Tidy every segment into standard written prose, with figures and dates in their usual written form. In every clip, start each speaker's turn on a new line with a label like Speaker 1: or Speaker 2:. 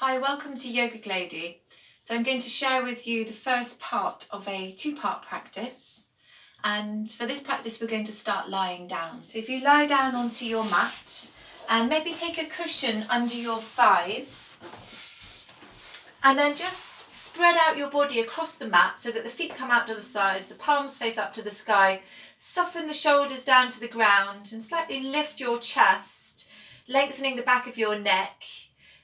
Speaker 1: Hi, welcome to Yoga Lady. So I'm going to share with you the first part of a two-part practice. And for this practice, we're going to start lying down. So if you lie down onto your mat and maybe take a cushion under your thighs, and then just spread out your body across the mat so that the feet come out to the sides, the palms face up to the sky, soften the shoulders down to the ground and slightly lift your chest, lengthening the back of your neck.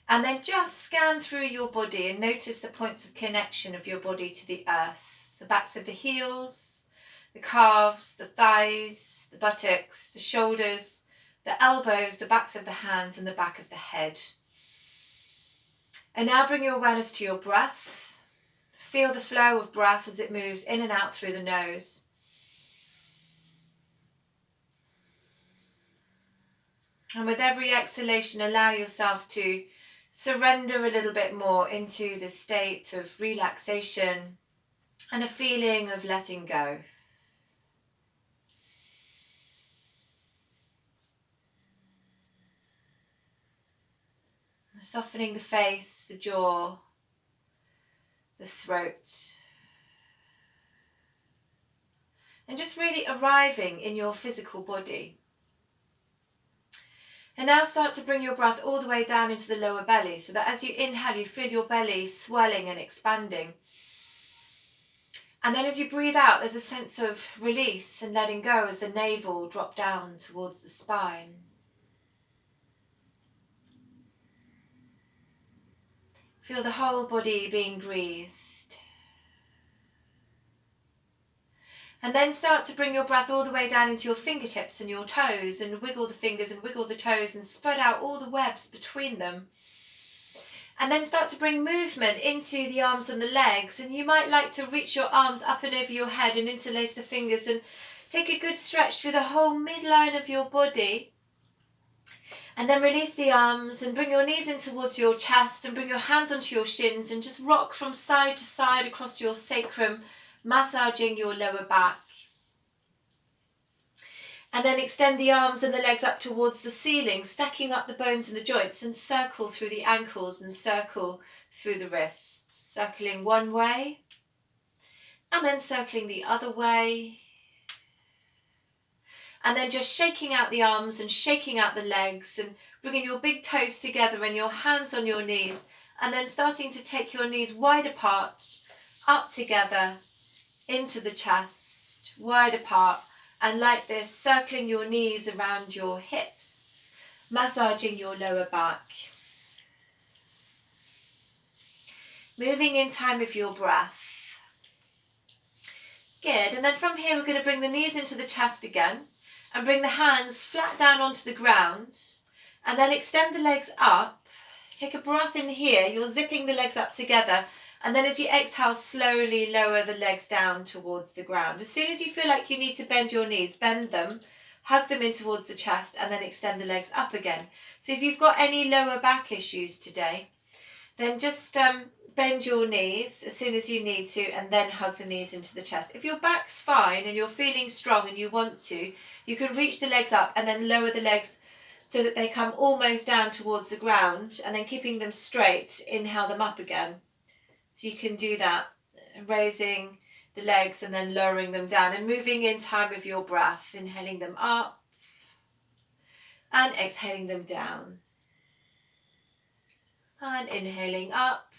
Speaker 1: And then just scan through your body and notice the points of connection of your body to the earth. The backs of the heels, the calves, the thighs, the buttocks, the shoulders, the elbows, the backs of the hands and the back of the head. And now bring your awareness to your breath. Feel the flow of breath as it moves in and out through the nose. And with every exhalation, allow yourself to surrender a little bit more into the state of relaxation and a feeling of letting go. Softening the face, the jaw, the throat. And just really arriving in your physical body. And now start to bring your breath all the way down into the lower belly so that as you inhale, you feel your belly swelling and expanding. And then as you breathe out, there's a sense of release and letting go as the navel drops down towards the spine. Feel the whole body being breathed. And then start to bring your breath all the way down into your fingertips and your toes and wiggle the fingers and wiggle the toes and spread out all the webs between them. And then start to bring movement into the arms and the legs. And you might like to reach your arms up and over your head and interlace the fingers and take a good stretch through the whole midline of your body. And then release the arms and bring your knees in towards your chest and bring your hands onto your shins and just rock from side to side across your sacrum, massaging your lower back. And then extend the arms and the legs up towards the ceiling, stacking up the bones and the joints and circle through the ankles and circle through the wrists. Circling one way and then circling the other way. And then just shaking out the arms and shaking out the legs and bringing your big toes together and your hands on your knees. And then starting to take your knees wide apart, up together, into the chest, wide apart. And like this, circling your knees around your hips, massaging your lower back. Moving in time with your breath. Good, and then from here we're going to bring the knees into the chest again and bring the hands flat down onto the ground and then extend the legs up. Take a breath in here, you're zipping the legs up together. And then as you exhale, slowly lower the legs down towards the ground. As soon as you feel like you need to bend your knees, bend them, hug them in towards the chest, and then extend the legs up again. So if you've got any lower back issues today, then just bend your knees as soon as you need to, and then hug the knees into the chest. If your back's fine and you're feeling strong and you want to, you can reach the legs up and then lower the legs so that they come almost down towards the ground, and then keeping them straight, inhale them up again. So you can do that, raising the legs and then lowering them down and moving in time with your breath, inhaling them up and exhaling them down. And inhaling up.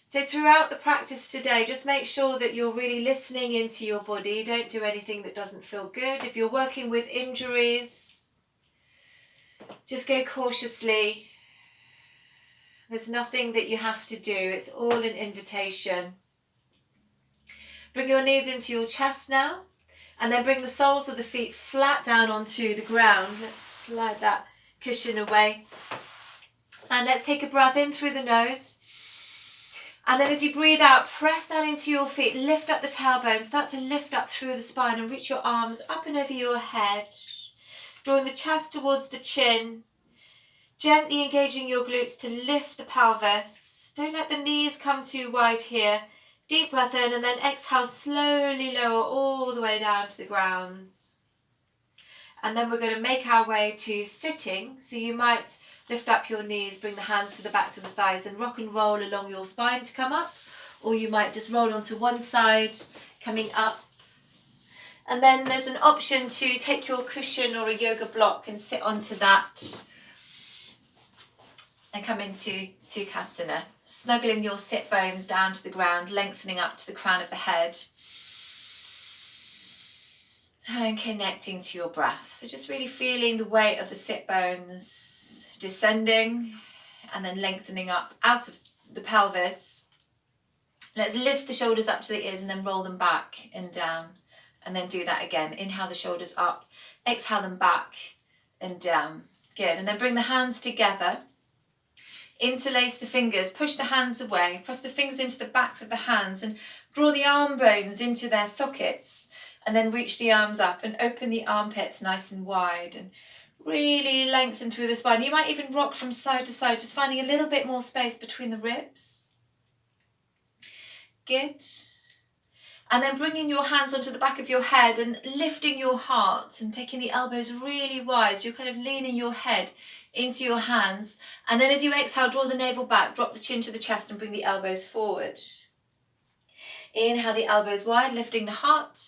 Speaker 1: So throughout the practice today, just make sure that you're really listening into your body. Don't do anything that doesn't feel good. If you're working with injuries, just go cautiously. There's nothing that you have to do. It's all an invitation. Bring your knees into your chest now. And then bring the soles of the feet flat down onto the ground. Let's slide that cushion away. And let's take a breath in through the nose. And then as you breathe out, press down into your feet. Lift up the tailbone. Start to lift up through the spine and reach your arms up and over your head. Drawing the chest towards the chin. Gently engaging your glutes to lift the pelvis. Don't let the knees come too wide here. Deep breath in and then exhale, slowly lower all the way down to the ground. And then we're going to make our way to sitting. So you might lift up your knees, bring the hands to the backs of the thighs and rock and roll along your spine to come up. Or you might just roll onto one side, coming up. And then there's an option to take your cushion or a yoga block and sit onto that. And come into Sukhasana, snuggling your sit bones down to the ground, lengthening up to the crown of the head. And connecting to your breath. So just really feeling the weight of the sit bones descending and then lengthening up out of the pelvis. Let's lift the shoulders up to the ears and then roll them back and down. And then do that again. Inhale the shoulders up, exhale them back and down. Good. And then bring the hands together. Interlace the fingers, push the hands away, press the fingers into the backs of the hands and draw the arm bones into their sockets. And then reach the arms up and open the armpits nice and wide and really lengthen through the spine. You might even rock from side to side, just finding a little bit more space between the ribs. Good. And then bringing your hands onto the back of your head and lifting your heart and taking the elbows really wide. So you're kind of leaning your head into your hands. And then as you exhale, draw the navel back, drop the chin to the chest and bring the elbows forward. Inhale the elbows wide, lifting the heart.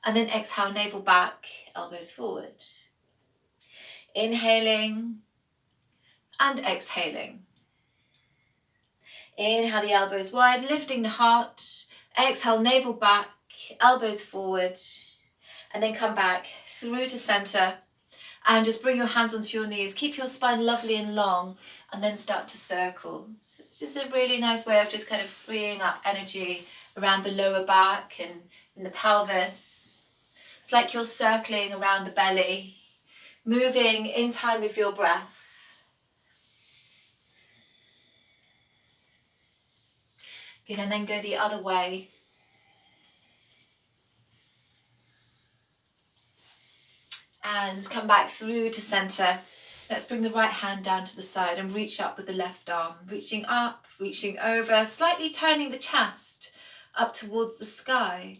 Speaker 1: And then exhale, navel back, elbows forward. Inhaling and exhaling. Inhale the elbows wide, lifting the heart. Exhale, navel back, elbows forward. And then come back through to center. And just bring your hands onto your knees. Keep your spine lovely and long. And then start to circle. So this is a really nice way of just kind of freeing up energy around the lower back and in the pelvis. It's like you're circling around the belly, moving in time with your breath. Good, and then go the other way. And come back through to center. Let's bring the right hand down to the side and reach up with the left arm. Reaching up, reaching over, slightly turning the chest up towards the sky.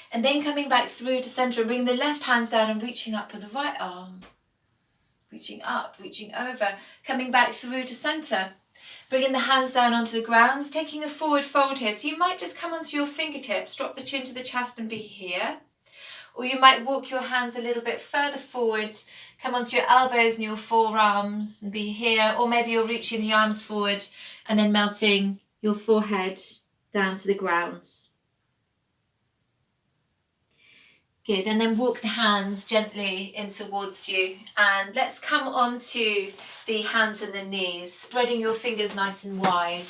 Speaker 1: And then coming back through to center and bringing the left hand down and reaching up with the right arm. Reaching up, reaching over, coming back through to center. Bringing the hands down onto the ground, taking a forward fold here. So you might just come onto your fingertips, drop the chin to the chest and be here. Or you might walk your hands a little bit further forward, come onto your elbows and your forearms and be here. Or maybe you're reaching the arms forward and then melting your forehead down to the ground. Good, and then walk the hands gently in towards you. And let's come onto the hands and the knees, spreading your fingers nice and wide.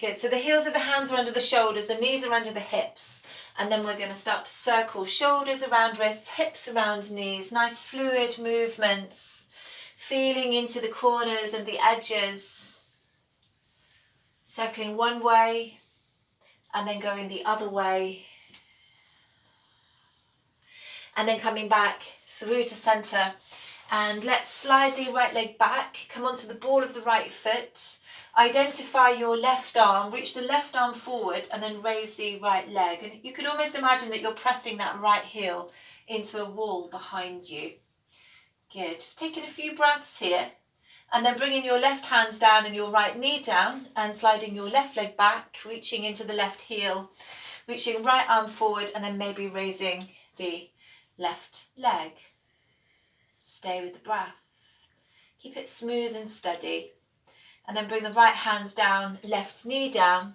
Speaker 1: Good, so the heels of the hands are under the shoulders, the knees are under the hips. And then we're going to start to circle shoulders around wrists, hips around knees, nice fluid movements, feeling into the corners and the edges. Circling one way. And then going the other way. And then coming back through to center. And let's slide the right leg back. Come onto the ball of the right foot. Identify your left arm. Reach the left arm forward and then raise the right leg. And you could almost imagine that you're pressing that right heel into a wall behind you. Good. Just taking a few breaths here. And then bringing your left hands down and your right knee down and sliding your left leg back, reaching into the left heel, reaching right arm forward and then maybe raising the left leg. Stay with the breath. Keep it smooth and steady. And then bring the right hands down, left knee down.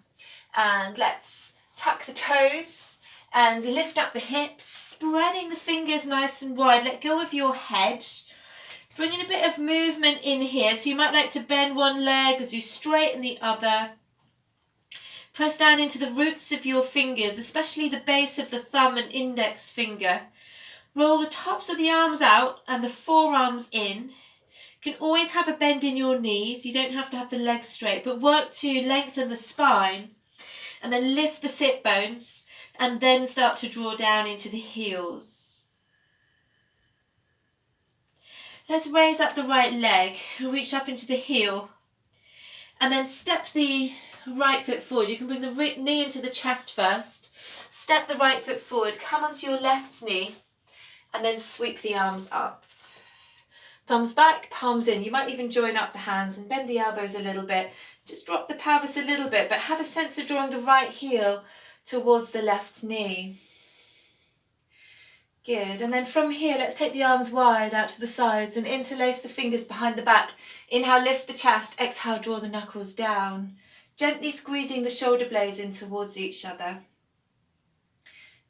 Speaker 1: And let's tuck the toes and lift up the hips, spreading the fingers nice and wide. Let go of your head. Bringing a bit of movement in here. So you might like to bend one leg as you straighten the other. Press down into the roots of your fingers, especially the base of the thumb and index finger. Roll the tops of the arms out and the forearms in. You can always have a bend in your knees. You don't have to have the legs straight, but work to lengthen the spine. And then lift the sit bones and then start to draw down into the heels. Let's raise up the right leg, reach up into the heel, and then step the right foot forward. You can bring the knee into the chest first. Step the right foot forward, come onto your left knee, and then sweep the arms up. Thumbs back, palms in. You might even join up the hands and bend the elbows a little bit. Just drop the pelvis a little bit, but have a sense of drawing the right heel towards the left knee. Good. And then from here, let's take the arms wide out to the sides and interlace the fingers behind the back. Inhale, lift the chest. Exhale, draw the knuckles down. Gently squeezing the shoulder blades in towards each other.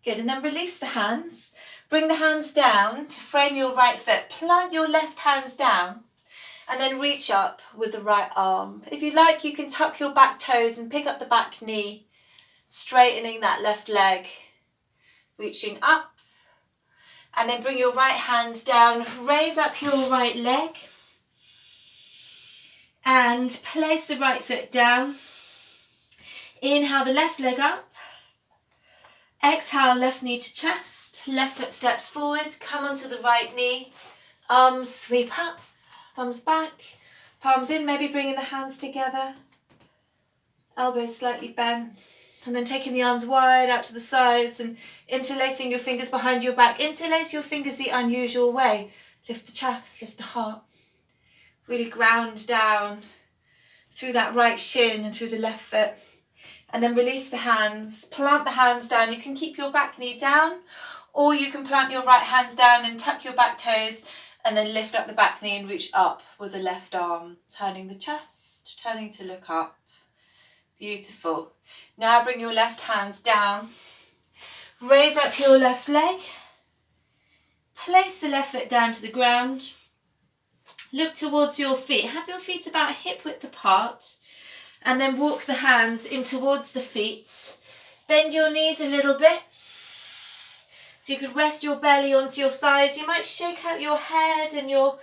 Speaker 1: Good. And then release the hands. Bring the hands down to frame your right foot. Plant your left hands down and then reach up with the right arm. If you like, you can tuck your back toes and pick up the back knee, straightening that left leg, reaching up. And then bring your right hands down, raise up your right leg and place the right foot down. Inhale the left leg up. Exhale, left knee to chest, left foot steps forward, come onto the right knee, arms sweep up, thumbs back, palms in, maybe bringing the hands together, elbows slightly bent. And then taking the arms wide out to the sides and interlacing your fingers behind your back. Interlace your fingers the unusual way. Lift the chest, lift the heart. Really ground down through that right shin and through the left foot. And then release the hands. Plant the hands down. You can keep your back knee down, or you can plant your right hands down and tuck your back toes and then lift up the back knee and reach up with the left arm. Turning the chest, turning to look up. Beautiful. Now bring your left hands down, raise up your left leg, place the left foot down to the ground, look towards your feet, have your feet about hip width apart, and then walk the hands in towards the feet, bend your knees a little bit, so you could rest your belly onto your thighs. You might shake out your head and your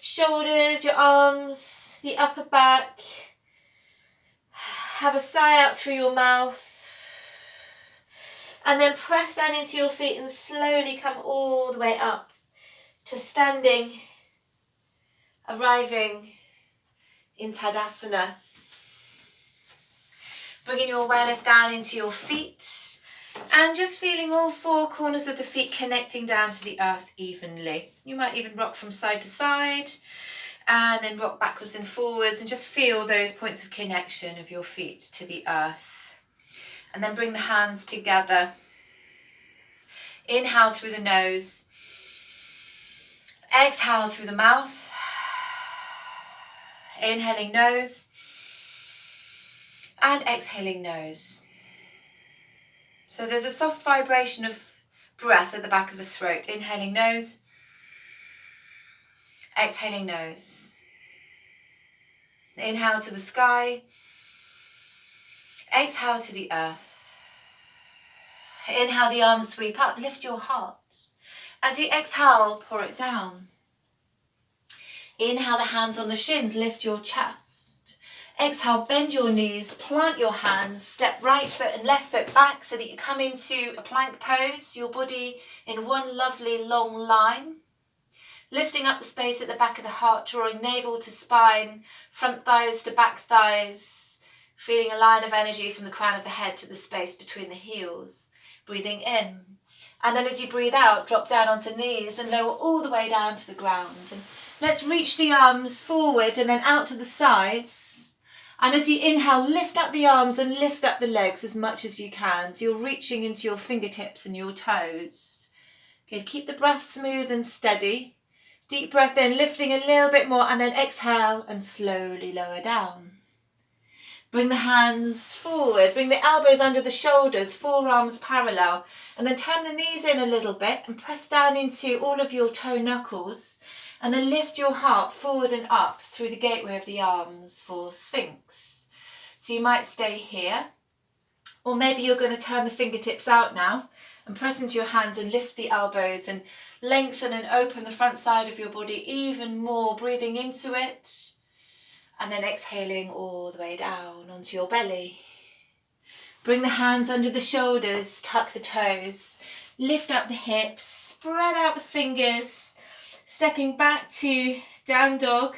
Speaker 1: shoulders, your arms, the upper back. Have a sigh out through your mouth. And then press down into your feet and slowly come all the way up to standing, arriving in Tadasana. Bringing your awareness down into your feet and just feeling all four corners of the feet connecting down to the earth evenly. You might even rock from side to side. And then rock backwards and forwards and just feel those points of connection of your feet to the earth. And then bring the hands together. Inhale through the nose. Exhale through the mouth. Inhaling nose. And exhaling nose. So there's a soft vibration of breath at the back of the throat. Inhaling nose. Exhaling nose. Inhale to the sky. Exhale to the earth. Inhale, the arms sweep up. Lift your heart. As you exhale, pour it down. Inhale, the hands on the shins. Lift your chest. Exhale, bend your knees. Plant your hands. Step right foot and left foot back so that you come into a plank pose. Your body in one lovely long line. Lifting up the space at the back of the heart, drawing navel to spine, front thighs to back thighs, feeling a line of energy from the crown of the head to the space between the heels. Breathing in. And then as you breathe out, drop down onto knees and lower all the way down to the ground. And let's reach the arms forward and then out to the sides. And as you inhale, lift up the arms and lift up the legs as much as you can. So you're reaching into your fingertips and your toes. Good. Keep the breath smooth and steady. Deep breath in, lifting a little bit more, and then exhale and slowly lower down. Bring the hands forward, bring the elbows under the shoulders, forearms parallel, and then turn the knees in a little bit and press down into all of your toe knuckles, and then lift your heart forward and up through the gateway of the arms for Sphinx. So you might stay here, or maybe you're going to turn the fingertips out now and press into your hands and lift the elbows and lengthen and open the front side of your body even more, breathing into it and then exhaling all the way down onto your belly. Bring the hands under the shoulders, tuck the toes, lift up the hips, spread out the fingers, stepping back to down dog.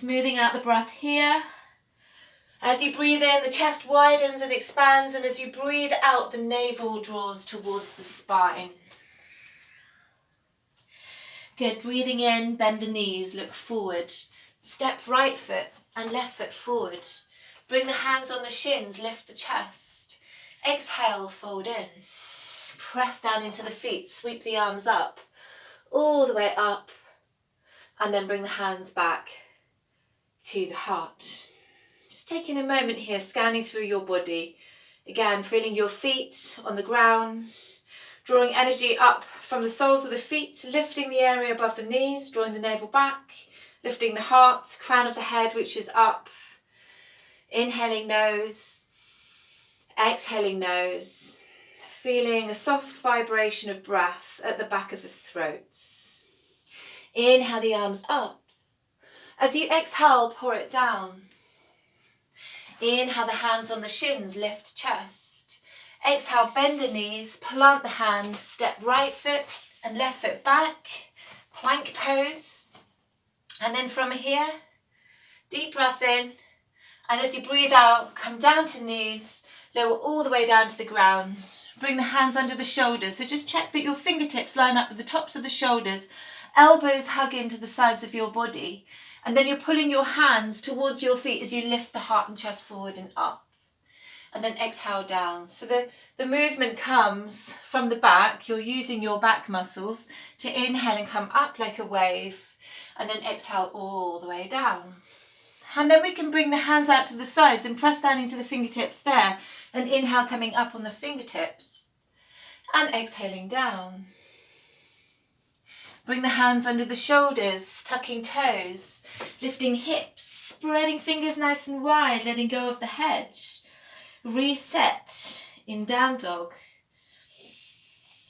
Speaker 1: Smoothing out the breath here. As you breathe in, the chest widens and expands, and as you breathe out, the navel draws towards the spine. Good. Breathing in, bend the knees, look forward. Step right foot and left foot forward. Bring the hands on the shins, lift the chest. Exhale, fold in. Press down into the feet, sweep the arms up, all the way up, and then bring the hands back to the heart. Just taking a moment here, scanning through your body. Again, feeling your feet on the ground, drawing energy up from the soles of the feet, lifting the area above the knees, drawing the navel back, lifting the heart, crown of the head reaches up. Inhaling nose, exhaling nose, feeling a soft vibration of breath at the back of the throat. Inhale the arms up. As you exhale, pour it down. Inhale the hands on the shins, lift chest. Exhale, bend the knees, plant the hands, step right foot and left foot back, plank pose. And then from here, deep breath in, and as you breathe out, come down to knees, lower all the way down to the ground. Bring the hands under the shoulders, so just check that your fingertips line up with the tops of the shoulders, elbows hug into the sides of your body, and then you're pulling your hands towards your feet as you lift the heart and chest forward and up. And then exhale down. So the movement comes from the back. You're using your back muscles to inhale and come up like a wave, and then exhale all the way down. And then we can bring the hands out to the sides and press down into the fingertips there, and inhale coming up on the fingertips and exhaling down. Bring the hands under the shoulders, tucking toes, lifting hips, spreading fingers nice and wide, letting go of the head. Reset in down dog.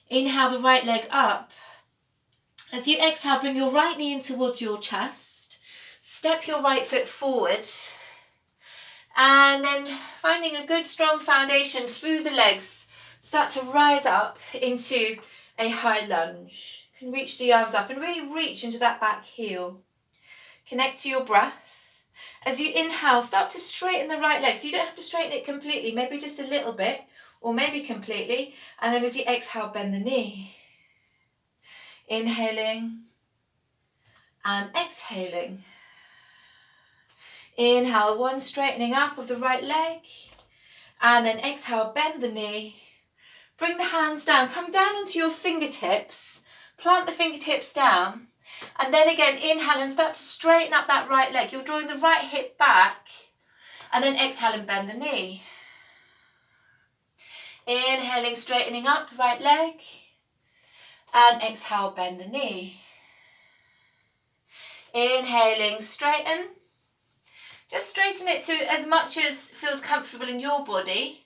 Speaker 1: Inhale the right leg up. As you exhale, bring your right knee in towards your chest. Step your right foot forward. And then finding a good strong foundation through the legs, start to rise up into a high lunge. You can reach the arms up and really reach into that back heel. Connect to your breath. As you inhale, start to straighten the right leg. So you don't have to straighten it completely, maybe just a little bit, or maybe completely. And then as you exhale, bend the knee. Inhaling and exhaling. Inhale, one straightening up of the right leg. And then exhale, bend the knee. Bring the hands down. Come down onto your fingertips. Plant the fingertips down. And then again, inhale and start to straighten up that right leg. You're drawing the right hip back. And then exhale and bend the knee. Inhaling, straightening up the right leg. And exhale, bend the knee. Inhaling, straighten. Just straighten it to as much as feels comfortable in your body.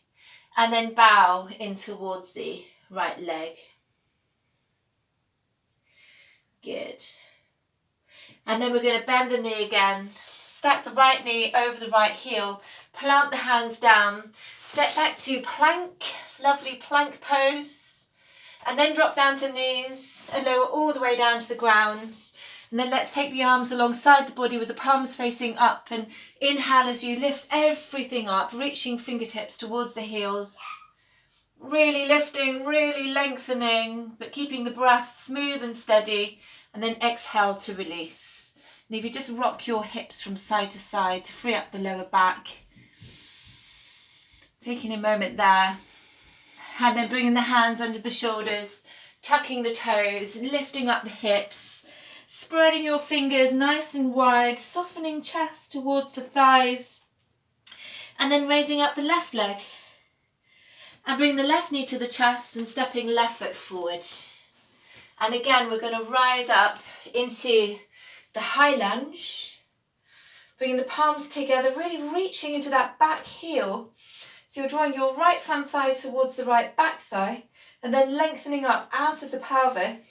Speaker 1: And then bow in towards the right leg. Good. And then we're going to bend the knee again. Stack the right knee over the right heel. Plant the hands down. Step back to plank. Lovely plank pose. And then drop down to knees and lower all the way down to the ground. And then let's take the arms alongside the body with the palms facing up. And inhale as you lift everything up, reaching fingertips towards the heels. Really lifting, really lengthening, but keeping the breath smooth and steady. And then exhale to release. And if you just rock your hips from side to side to free up the lower back. Taking a moment there. And then bringing the hands under the shoulders, tucking the toes, lifting up the hips. Spreading your fingers nice and wide, softening chest towards the thighs. And then raising up the left leg. And bring the left knee to the chest and stepping left foot forward. And again, we're going to rise up into the high lunge. Bringing the palms together, really reaching into that back heel. So you're drawing your right front thigh towards the right back thigh. And then lengthening up out of the pelvis.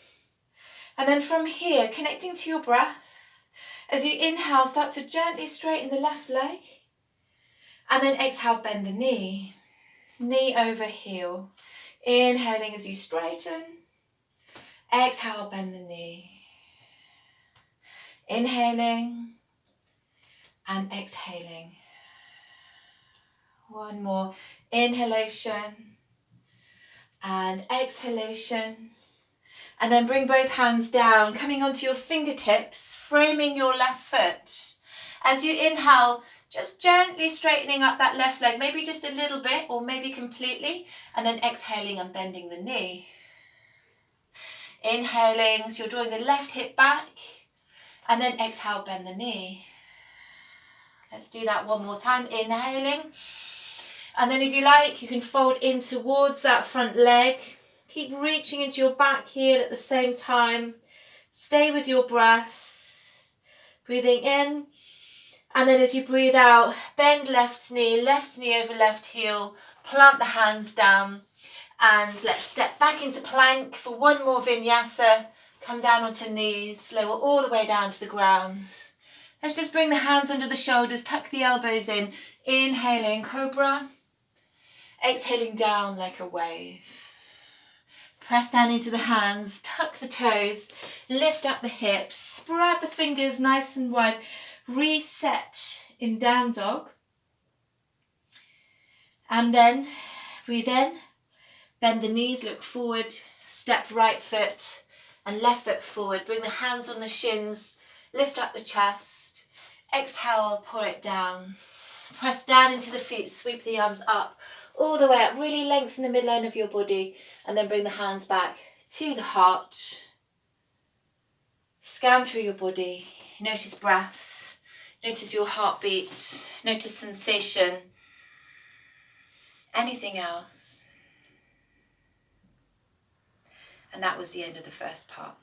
Speaker 1: And then from here, connecting to your breath. As you inhale, start to gently straighten the left leg. And then exhale, bend the knee. Knee over heel. Inhaling as you straighten. Exhale, bend the knee. Inhaling. and exhaling. One more. Inhalation and exhalation. And then bring both hands down, coming onto your fingertips, framing your left foot. As you inhale, just gently straightening up that left leg, maybe just a little bit or maybe completely, and then exhaling and bending the knee. Inhaling, so you're drawing the left hip back, and then exhale, bend the knee. Let's do that one more time. Inhaling, and then if you like, you can fold in towards that front leg. Keep reaching into your back heel at the same time. Stay with your breath. Breathing in. And then as you breathe out, bend left knee over left heel. Plant the hands down. And let's step back into plank for one more vinyasa. Come down onto knees. Lower all the way down to the ground. Let's just bring the hands under the shoulders. Tuck the elbows in. Inhaling, cobra. Exhaling down like a wave. Press down into the hands, tuck the toes, lift up the hips, spread the fingers nice and wide, reset in down dog. And then breathe in, bend the knees, look forward, step right foot and left foot forward. Bring the hands on the shins, lift up the chest, exhale, pour it down. Press down into the feet, sweep the arms up, all the way up, really lengthen the midline of your body, and then bring the hands back to the heart. Scan through your body, notice breath, notice your heartbeat, notice sensation, anything else. And that was the end of the first part.